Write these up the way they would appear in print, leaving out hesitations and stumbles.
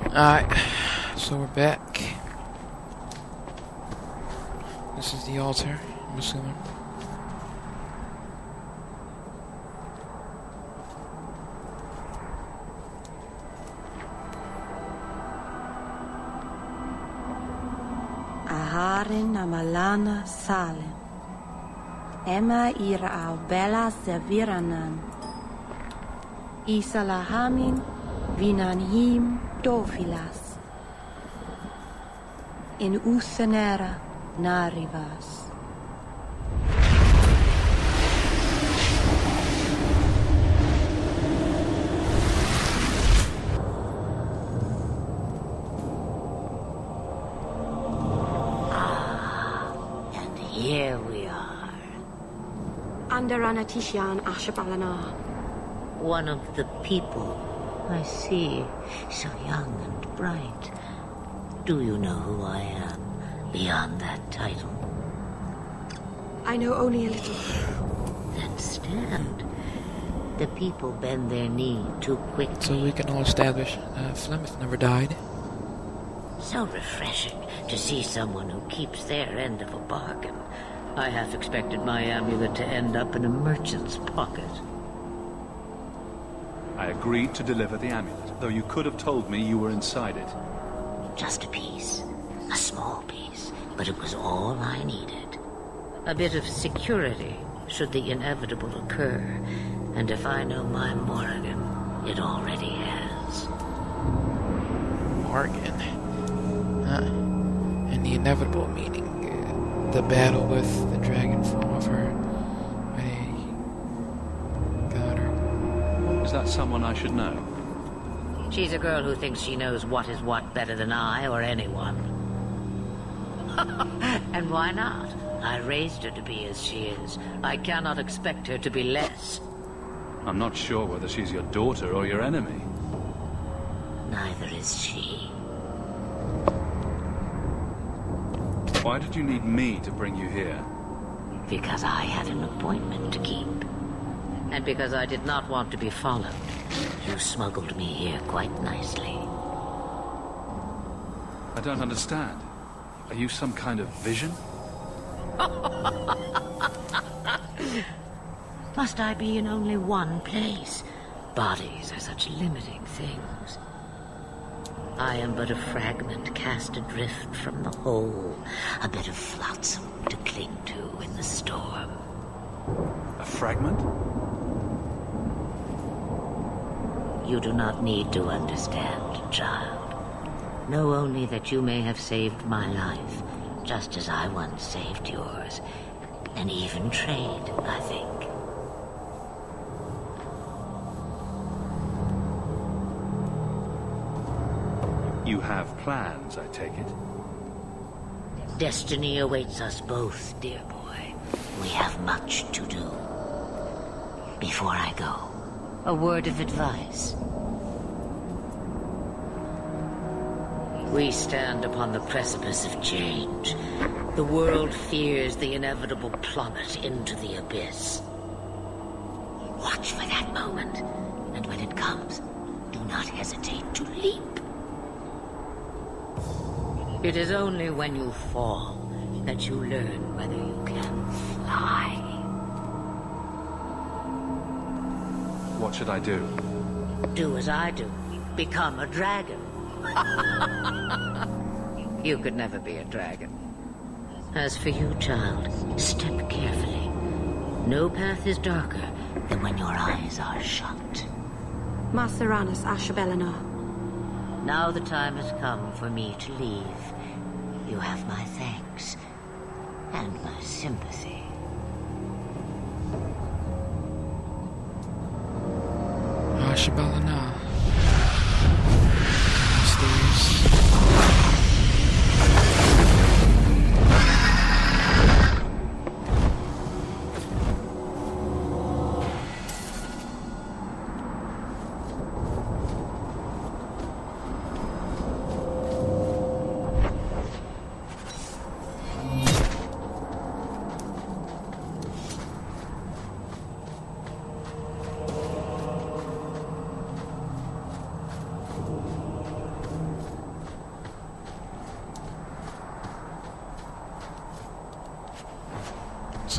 Alright, so we're back. This is the altar, I'm assuming. Aharin amalana salem. Emma ira au bella serviranan. Isalahamin vinanhim dofilas. In usanera narivas. Here we are. Under Anatishan Ashabalana. One of the people. I see. So young and bright. Do you know who I am, beyond that title? I know only a little. Then stand. The people bend their knee too quickly. So we can all establish Flemeth never died. So refreshing to see someone who keeps their end of a bargain. I half expected my amulet to end up in a merchant's pocket. I agreed to deliver the amulet, though you could have told me you were inside it. Just a piece. A small piece. But it was all I needed. A bit of security, should the inevitable occur. And if I know my Morrigan, it already has. Morgan. And the inevitable meaning. The battle with the dragon form of her. I got her. Is that someone I should know? She's a girl who thinks she knows what is what better than I or anyone. And why not? I raised her to be as she is. I cannot expect her to be less. I'm not sure whether she's your daughter or your enemy. Neither is she. Why did you need me to bring you here? Because I had an appointment to keep. And because I did not want to be followed. You smuggled me here quite nicely. I don't understand. Are you some kind of vision? Must I be in only one place? Bodies are such limiting things. I am but a fragment cast adrift from the whole. A bit of flotsam to cling to in the storm. A fragment? You do not need to understand, child. Know only that you may have saved my life, just as I once saved yours. And even trade, I think. You have plans, I take it. Destiny awaits us both, dear boy. We have much to do. Before I go, a word of advice. We stand upon the precipice of change. The world fears the inevitable plummet into the abyss. Watch for that moment, and when it comes, do not hesitate to leap. It is only when you fall that you learn whether you can fly. What should I do? Do as I do. Become a dragon. You could never be a dragon. As for you, child, step carefully. No path is darker than when your eyes are shut. Maseranis Ashabelana. Now the time has come for me to leave. You have my thanks and my sympathy. Ashabalana.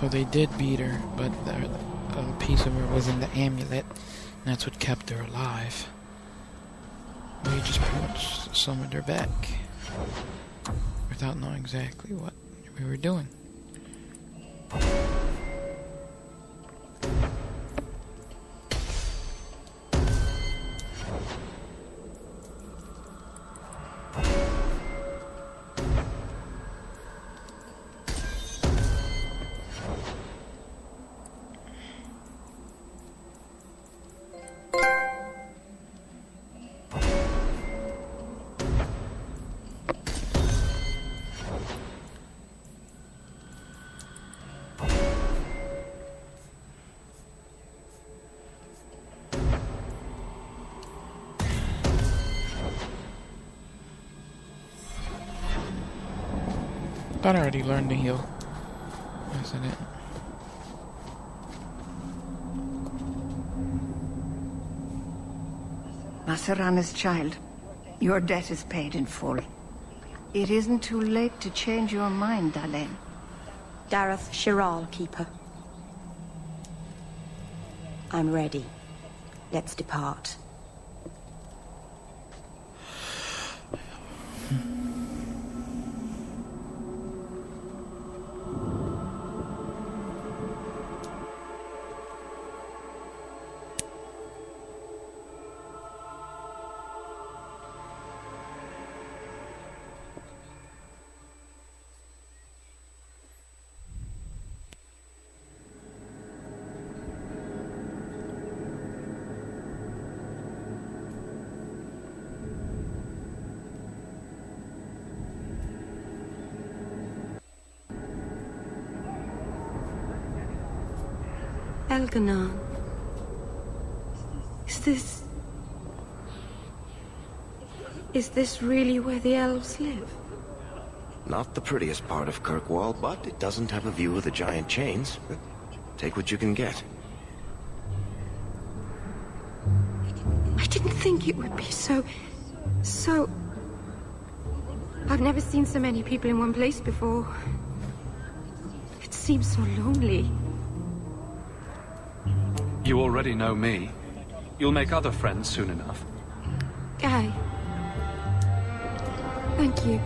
So they did beat her, but a piece of her was in the amulet. And that's what kept her alive. We just pretty much summoned her back. Without knowing exactly what we were doing. Thought I already learned to heal. Isn't it? Masarana's child, your debt is paid in full. It isn't too late to change your mind, Dalen. Dareth Shiral, Keeper. I'm ready. Let's depart. Elganon. Is this really where the elves live? Not the prettiest part of Kirkwall, but it doesn't have a view of the giant chains. But take what you can get. I didn't think it would be so... I've never seen so many people in one place before. It seems so lonely. You already know me. You'll make other friends soon enough. Guy. Thank you.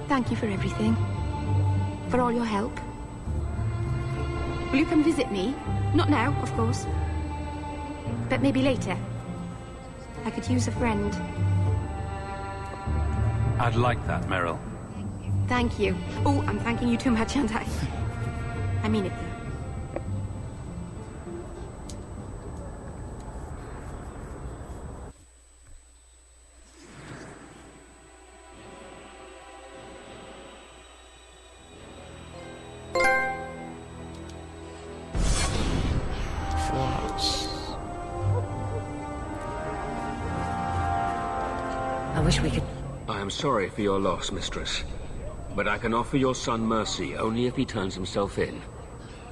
Thank you for everything. For all your help. Will you come visit me? Not now, of course. But maybe later. I could use a friend. I'd like that, Meryl. Thank you. Oh, I'm thanking you too much, aren't I? I mean it, though. I wish we could... I am sorry for your loss, mistress. But I can offer your son mercy only if he turns himself in.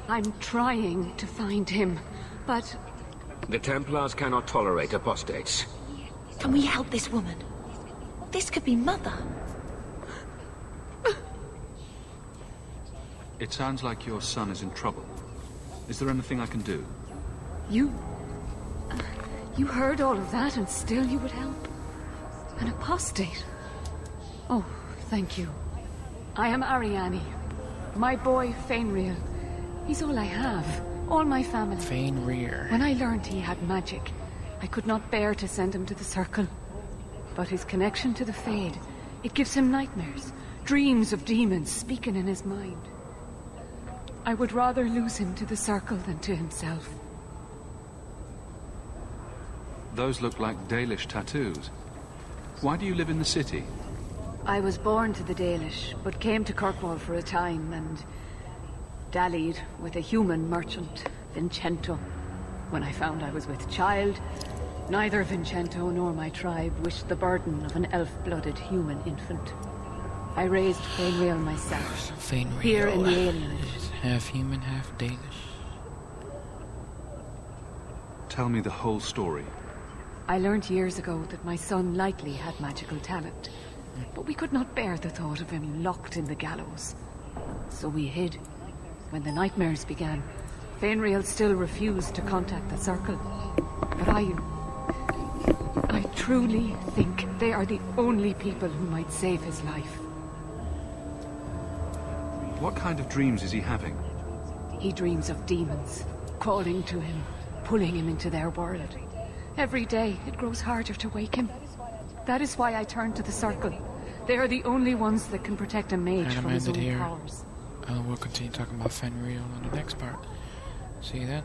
I'm trying to find him, but... The Templars cannot tolerate apostates. Can we help this woman? This could be Mother. It sounds like your son is in trouble. Is there anything I can do? You heard all of that and still you would help? An apostate? Oh, thank you. I am Ariane. My boy, Fainrir. He's all I have. All my family. Fainrir. When I learned he had magic, I could not bear to send him to the Circle. But his connection to the Fade, it gives him nightmares. Dreams of demons speaking in his mind. I would rather lose him to the Circle than to himself. Those look like Dalish tattoos. Why do you live in the city? I was born to the Dalish, but came to Kirkwall for a time and dallied with a human merchant, Vincento. When I found I was with child, neither Vincento nor my tribe wished the burden of an elf-blooded human infant. I raised Fainrir myself, Fainrir here in the Alienage. is half human, half Dalish. Tell me the whole story. I learned years ago that my son likely had magical talent, but we could not bear the thought of him locked in the gallows. So we hid. When the nightmares began, Fainriel still refused to contact the Circle. But I truly think they are the only people who might save his life. What kind of dreams is he having? He dreams of demons, calling to him, pulling him into their world. Every day, it grows harder to wake him. That is why I turned to the Circle. They are the only ones that can protect a mage from his own powers. We'll continue talking about Fenrir on the next part. See you then.